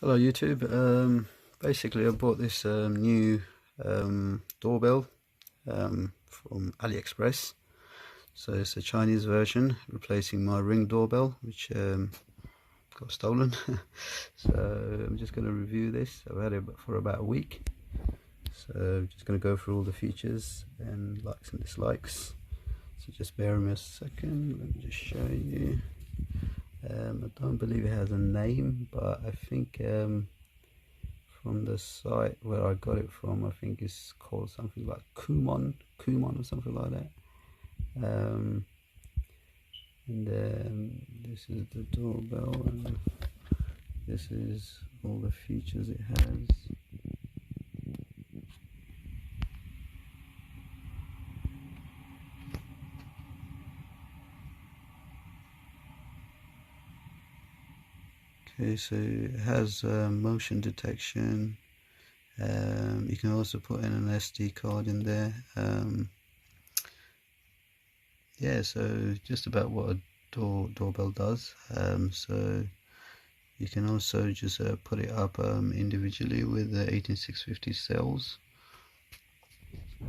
Hello YouTube. Basically I bought this new doorbell from Aliiexpress. So it's a Chinese version replacing my Ring doorbell, which got stolen. So I'm just going to review this. I've had it for about a week, so I'm just going to go through all the features and likes and dislikes. So just bear with me a second, let me just show you. I don't believe it has a name, but I think from the site where I got it from, I think it's called something like Kkmon or something like that. And then this is the doorbell, and this is all the features it has. Okay, so it has motion detection. You can also put in an SD card in there. Yeah, so just about what a doorbell does. So you can also just put it up individually with the 18650 cells.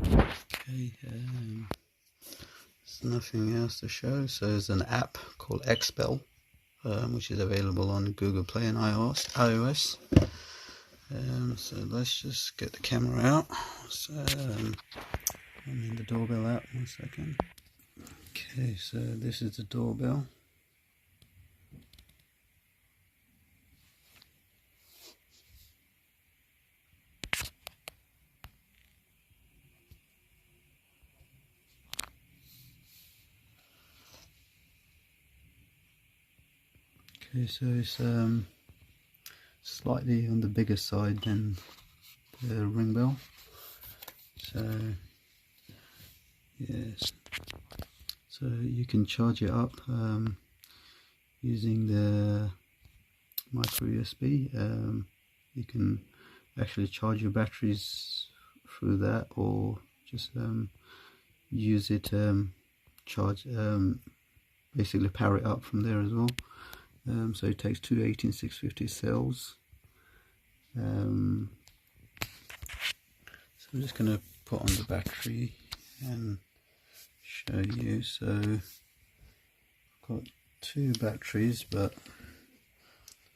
Okay, there's nothing else to show. So there's an app called Xbell, which is available on Google Play and iOS. So let's just get the camera out. So I mean the doorbell out. 1 second. Okay, so this is the doorbell. Okay, so it's slightly on the bigger side than the Ring bell. So yes, so you can charge it up using the micro USB. You can actually charge your batteries through that, or just use it charge basically power it up from there as well. So it takes two 18650 cells. So I'm just going to put on the battery and show you. So I've got two batteries, but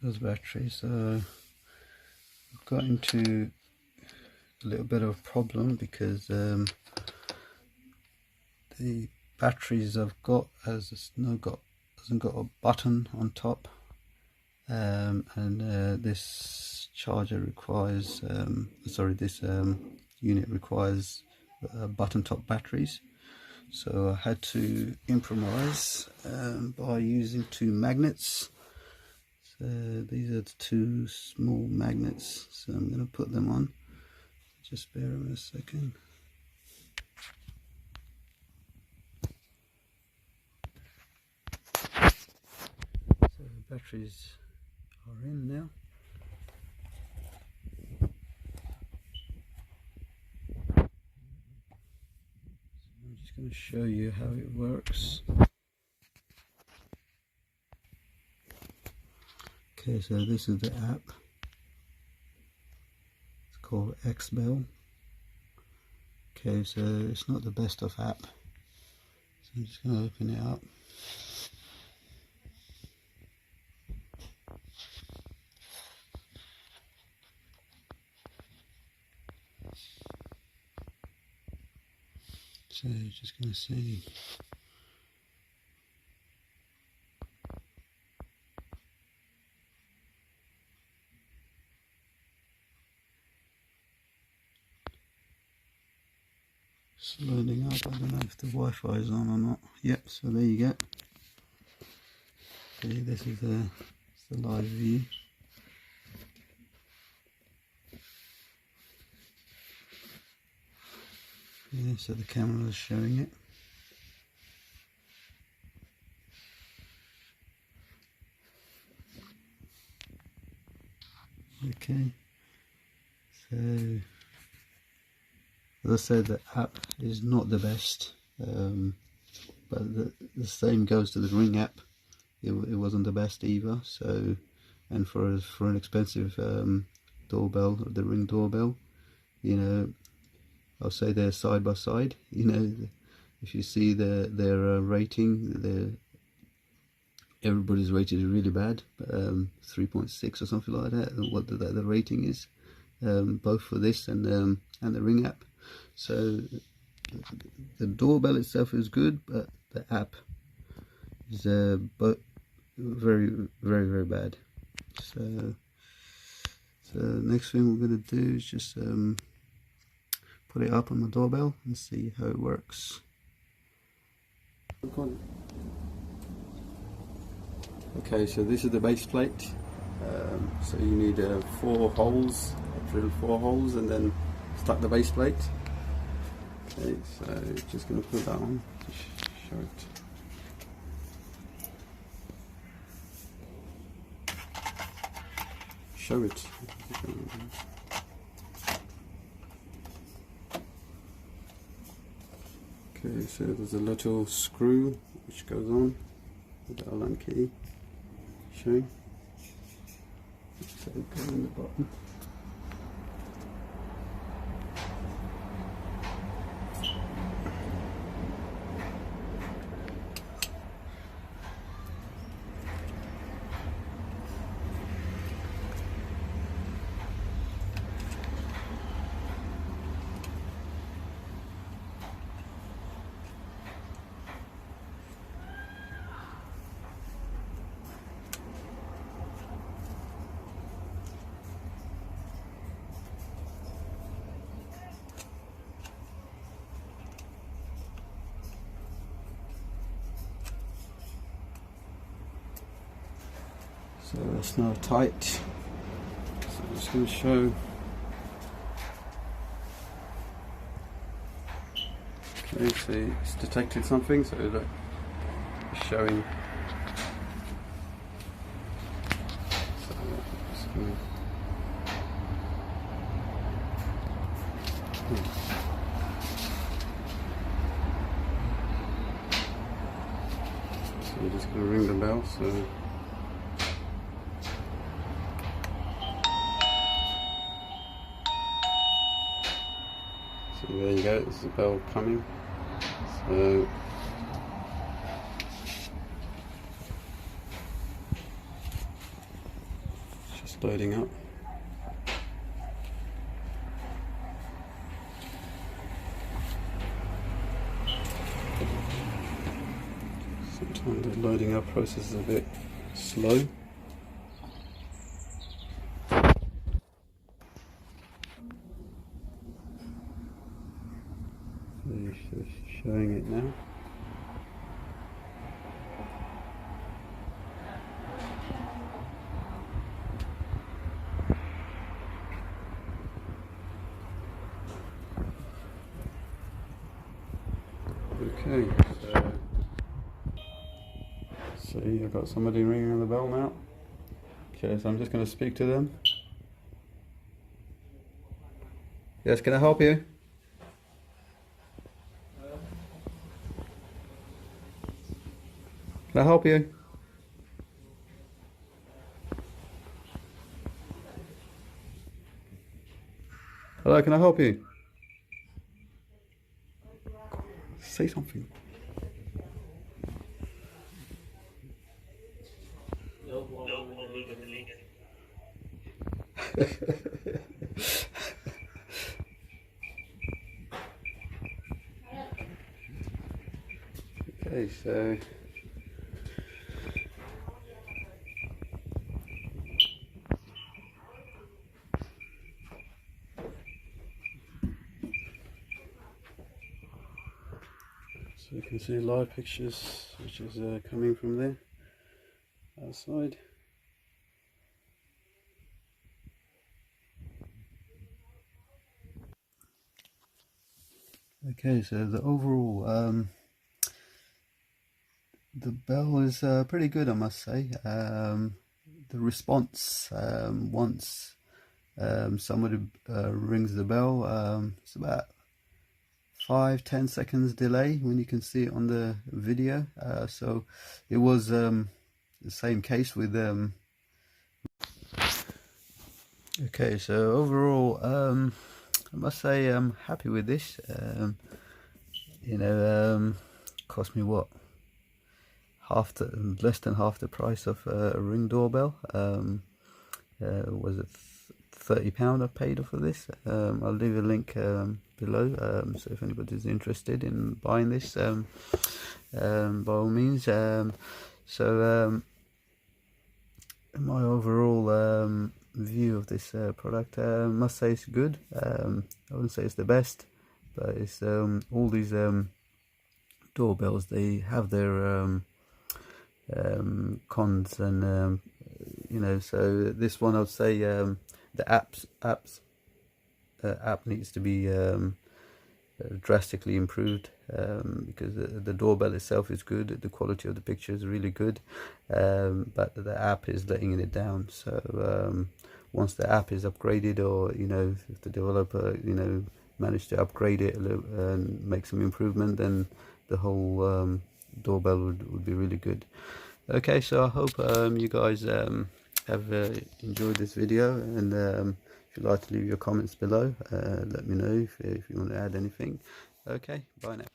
those batteries I've got into a little bit of a problem because the batteries I've got hasn't got a button on top, and this charger requires this unit requires button top batteries. So I had to improvise by using two magnets. So these are the two small magnets, so I'm going to put them on. Just bear with me a second. So the batteries are in now. So I'm just going to show you how it works. Okay, so this is the app. It's called Xbell. Okay, so it's not the best of app. So I'm just going to open it up. So you're just going to see. It's loading up. I don't know if the Wi-Fi is on or not. Yep, so there you go. Okay, this is the live view. Yeah, so the camera is showing it. Okay, so as I said, the app is not the best, but the same goes to the Ring app. It wasn't the best either. So and for an expensive doorbell, the Ring doorbell, you know, I'll say they're side by side. You know, if you see their rating, everybody's rated really bad, 3.6 or something like that. What the rating is, both for this and the Ring app. So the doorbell itself is good, but the app is but very bad. So next thing we're going to do is just put it up on the doorbell and see how it works. Okay, so this is the base plate. So you need 4 holes, drill 4 holes and then stuck the base plate. Okay, so just going to put that on to show it. Show it. Okay, so there's a little screw which goes on with the Allen key. Showing. So go on the bottom. So it's now tight. So I'm just going to show. Okay, so it's detected something, so look, it's showing. So it's going so we're just going to ring the bell. So there you go, there's the bell coming. So it's just loading up. Sometimes the loading up process is a bit slow. Showing it now. Okay, so see, I've got somebody ringing on the bell now. Okay, so I'm just going to speak to them. Yes, can I help you? Can I help you? Hello, can I help you? Say something. Okay, so you can see live pictures which is coming from there outside. Okay, so the overall the bell is pretty good, I must say. The response once somebody rings the bell, it's about 5-10 seconds delay when you can see it on the video. So it was the same case with Okay, so overall, I must say I'm happy with this. You know, cost me what, less than half the price of a Ring doorbell. Was it £30 I paid for this? I'll leave a link below, so if anybody's interested in buying this, by all means. My overall view of this product, must say it's good. I wouldn't say it's the best, but it's all these doorbells, they have their cons, and you know, so this one I'd say the app needs to be drastically improved, because the doorbell itself is good, the quality of the picture is really good, but the app is letting it down. So once the app is upgraded, or you know, if the developer, you know, managed to upgrade it a little and make some improvement, then the whole doorbell would be really good. Okay, so I hope you guys have enjoyed this video, and if you'd like to leave your comments below, let me know if you want to add anything. Okay, bye now.